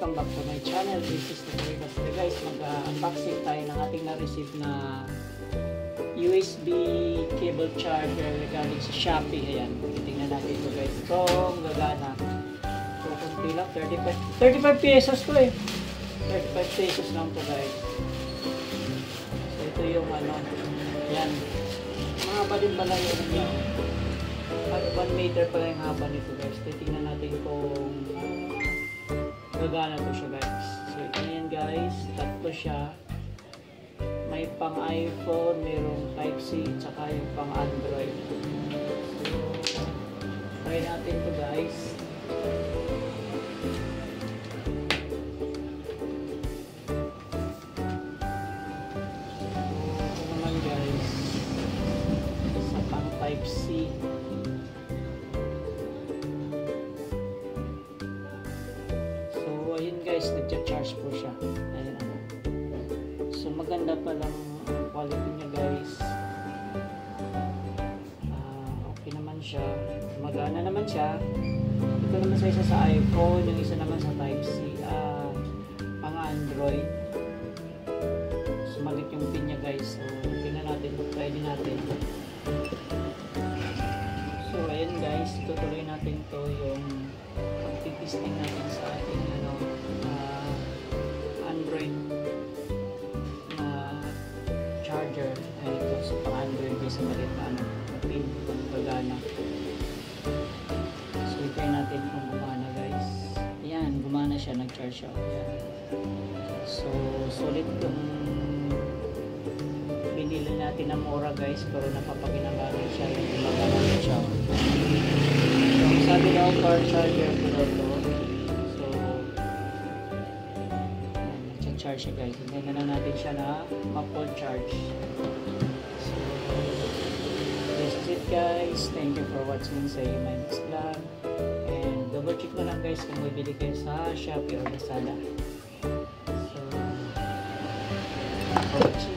welcome back to my channel. This is the Basta guys. Mag-unboxing tayo ng ating na-receive na USB cable charger galing sa Shopee. Ayan, tingnan natin ito guys. Itong gagana. So, kunti lang, 35 pesos to eh. 35 pesos lang to guys. So, ito yung ano, ayan. Mahaba din pala yun niya. 1 meter pala yung haba nito guys. Titingnan natin kung gagana to siya guys. So ito yan guys. Tatlo siya. May pang iPhone, mayroong Type-C, tsaka yung pang Android. So try natin to guys. So ito naman guys. Sa pang Type-C. Ayun guys, nagcha-charge po siya. Ayun. So maganda pa lang quality niya guys. Okay naman siya. Magana naman siya. Ito naman sa isa sa iPhone, yung isa naman sa Type-C. Pang Android. Sumalit yung pin niya guys. So tingnan natin, try din natin. So ayun guys, tutuloy natin to yung pag-testing natin sa ating Android na charger. Ayan ito, so pang Android guys, maliit na pin kung gagana. So i-try natin kung gumana guys. Ayan, gumana siya, nag-charge siya. Ayan. So solid yung binili natin na mura guys, pero napapaginagamit siya, yung gumagamit siya. So sabi daw car charger pero ito. Charge siya guys. Hindi na natin siya na ma-full charge. So, this is it guys. Thank you for watching sa my next vlog. And double check na lang guys kung bibili kayo sa Shopee or Lazada. So, for watching.